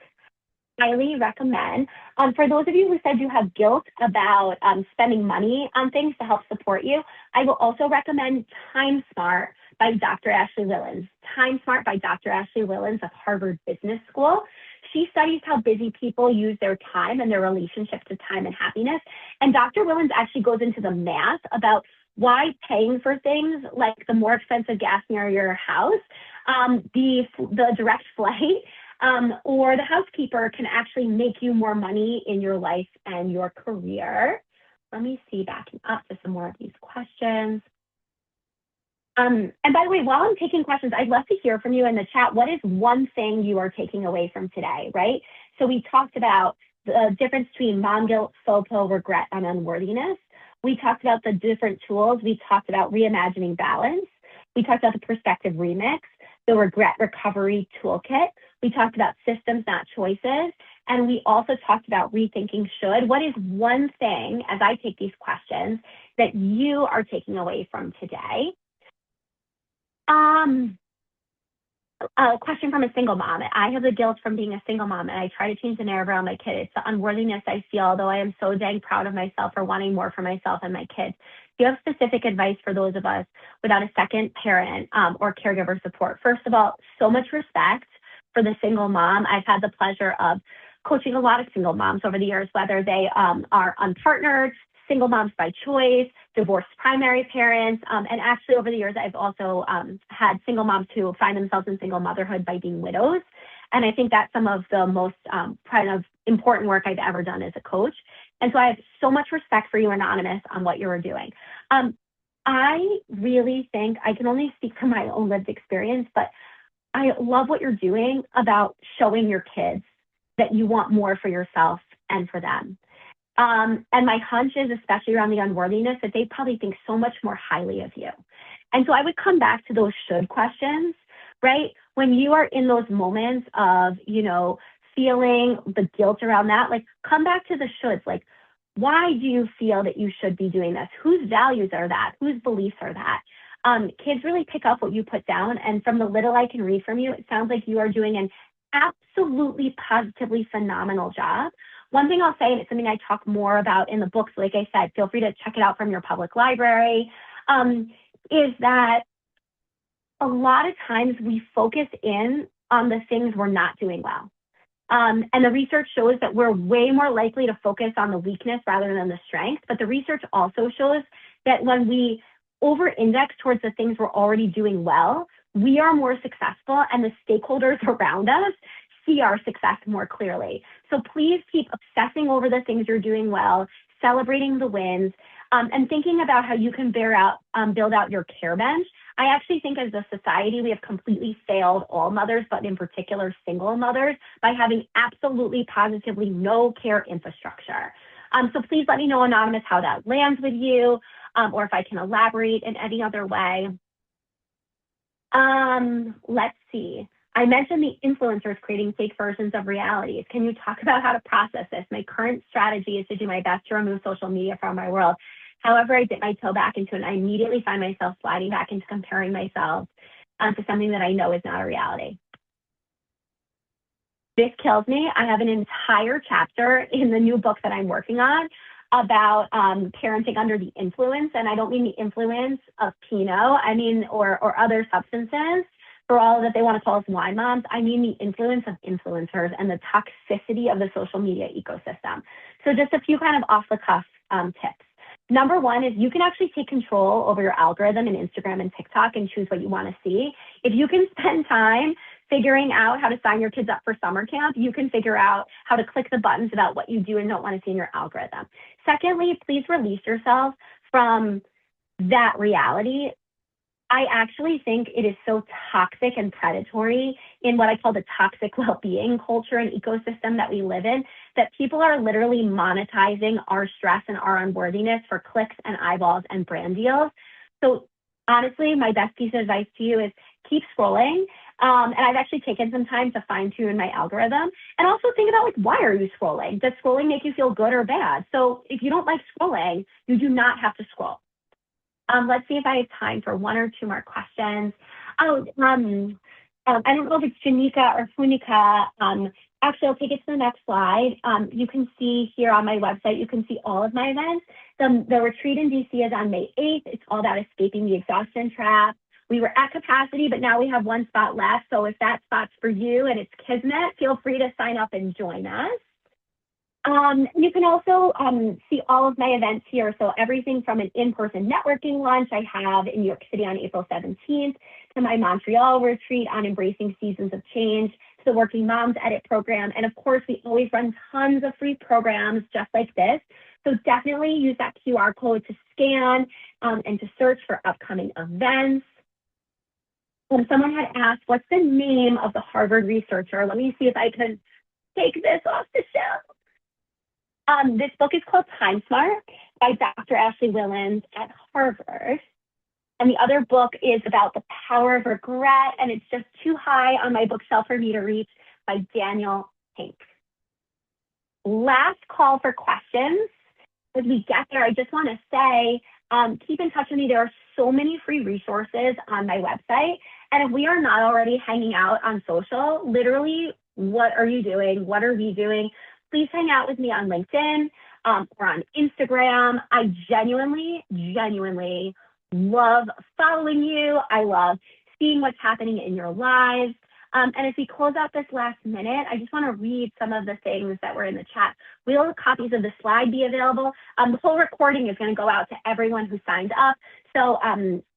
Highly recommend. For those of you who said you have guilt about spending money on things to help support you, I will also recommend Time Smart by Dr. Ashley Willens. Time Smart by Dr. Ashley Willens of Harvard Business School. She studies how busy people use their time and their relationship to time and happiness. And Dr. Willens actually goes into the math about why paying for things like the more expensive gas near your house, the direct flight, or the housekeeper can actually make you more money in your life and your career. Let me see, backing up to some more of these questions. And by the way, while I'm taking questions, I'd love to hear from you in the chat. What is one thing you are taking away from today, right? So we talked about the difference between mom guilt, FOPO, regret, and unworthiness. We talked about the different tools. We talked about reimagining balance. We talked about the perspective remix, the regret recovery toolkit. We talked about systems, not choices. And we also talked about rethinking should. What is one thing, as I take these questions, that you are taking away from today? A question from a single mom. I have the guilt from being a single mom, and I try to change the narrative around my kid. It's the unworthiness I feel, though I am so dang proud of myself for wanting more for myself and my kids. Do you have specific advice for those of us without a second parent or caregiver support? First of all, so much respect for the single mom. I've had the pleasure of coaching a lot of single moms over the years, whether they are unpartnered, single moms by choice, divorced primary parents, and actually over the years, I've also had single moms who find themselves in single motherhood by being widows. And I think that's some of the most kind of important work I've ever done as a coach. And so I have so much respect for you, Anonymous, on what you are doing. I really think, I can only speak from my own lived experience, but I love what you're doing about showing your kids that you want more for yourself and for them. And my hunch is, especially around the unworthiness, that they probably think so much more highly of you. And so I would come back to those should questions, right? When you are in those moments of, feeling the guilt around that, like come back to the shoulds, like, why do you feel that you should be doing this? Whose values are that? Whose beliefs are that? Kids really pick up what you put down. And from the little I can read from you, it sounds like you are doing an absolutely positively phenomenal job. One thing I'll say, and it's something I talk more about in the books, like I said, feel free to check it out from your public library, is that a lot of times we focus in on the things we're not doing well. And the research shows that we're way more likely to focus on the weakness rather than the strength. But the research also shows that when we over-index towards the things we're already doing well, we are more successful and the stakeholders around us see our success more clearly. So please keep obsessing over the things you're doing well, celebrating the wins, and thinking about how you can build out your care bench. I actually think as a society, we have completely failed all mothers, but in particular single mothers, by having absolutely positively no care infrastructure. So please let me know, Anonymous, how that lands with you, or if I can elaborate in any other way. Let's see. I mentioned the influencers creating fake versions of realities. Can you talk about how to process this? My current strategy is to do my best to remove social media from my world. However, I dip my toe back into it, and I immediately find myself sliding back into comparing myself to something that I know is not a reality. This kills me. I have an entire chapter in the new book that I'm working on about parenting under the influence, and I don't mean the influence of Pinot, or other substances, for all that they want to call us wine moms. I mean the influence of influencers and the toxicity of the social media ecosystem. So just a few kind of off-the-cuff tips. Number one is you can actually take control over your algorithm in Instagram and TikTok and choose what you want to see. If you can spend time figuring out how to sign your kids up for summer camp, you can figure out how to click the buttons about what you do and don't want to see in your algorithm. Secondly, please release yourself from that reality. I actually think it is so toxic and predatory in what I call the toxic well-being culture and ecosystem that we live in, that people are literally monetizing our stress and our unworthiness for clicks and eyeballs and brand deals. So honestly, my best piece of advice to you is keep scrolling. And I've actually taken some time to fine tune my algorithm and also think about, like, why are you scrolling? Does scrolling make you feel good or bad? So if you don't like scrolling, you do not have to scroll. Let's see if I have time for one or two more questions. Oh, I don't know if it's Janika or Funika. Actually, I'll take it to the next slide. You can see here on my website, you can see all of my events. The retreat in DC is on May 8th. It's all about escaping the exhaustion trap. We were at capacity, but now we have one spot left. So if that spot's for you and it's Kismet, feel free to sign up and join us. You can also see all of my events here. So everything from an in-person networking lunch I have in New York City on April 17th, to my Montreal retreat on embracing seasons of change, to the Working Moms Edit program. And of course, we always run tons of free programs just like this. So definitely use that QR code to scan and to search for upcoming events. Someone had asked, what's the name of the Harvard researcher? Let me see if I can take this off the shelf. This book is called Time Smart by Dr. Ashley Willens at Harvard. And the other book is about the power of regret, and it's just too high on my bookshelf for me to reach, by Daniel Pink. Last call for questions. As we get there, I just want to say, keep in touch with me. There are so many free resources on my website. And if we are not already hanging out on social, literally, what are you doing? What are we doing? Please hang out with me on LinkedIn or on Instagram. I genuinely love following you. I love seeing what's happening in your lives. And as we close out this last minute, I just want to read some of the things that were in the chat. Will copies of the slide be available? The whole recording is going to go out to everyone who signed up. So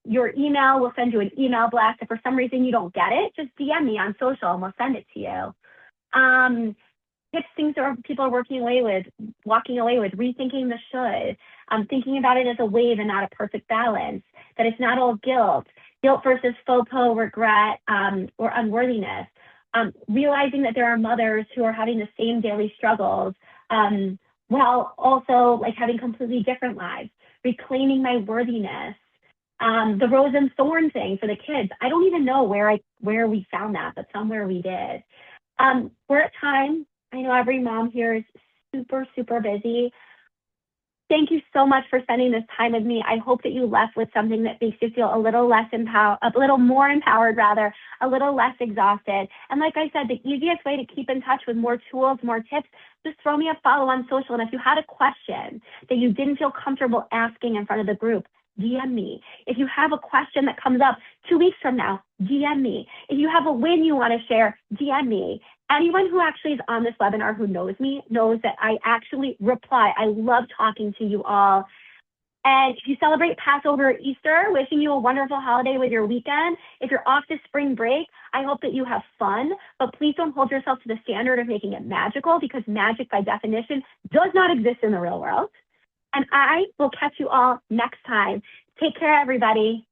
your email, we'll send you an email blast. If for some reason you don't get it, just DM me on social and we'll send it to you. Tips, things that people are walking away with, rethinking the should, thinking about it as a wave and not a perfect balance, that it's not all guilt versus faux pas, regret, or unworthiness, realizing that there are mothers who are having the same daily struggles, while also like having completely different lives, reclaiming my worthiness, the rose and thorn thing for the kids. I don't even know where we found that, but somewhere we did. We're at time. I know every mom here is super, super busy. Thank you so much for spending this time with me. I hope that you left with something that makes you feel a little more empowered, a little less exhausted. And like I said, the easiest way to keep in touch with more tools, more tips, just throw me a follow on social. And if you had a question that you didn't feel comfortable asking in front of the group, DM me. If you have a question that comes up 2 weeks from now, DM me. If you have a win you want to share, DM me. Anyone who actually is on this webinar who knows me knows that I actually reply. I love talking to you all. And if you celebrate Passover or Easter, wishing you a wonderful holiday with your weekend. If you're off this spring break, I hope that you have fun, but please don't hold yourself to the standard of making it magical, because magic by definition does not exist in the real world. And I will catch you all next time. Take care, everybody.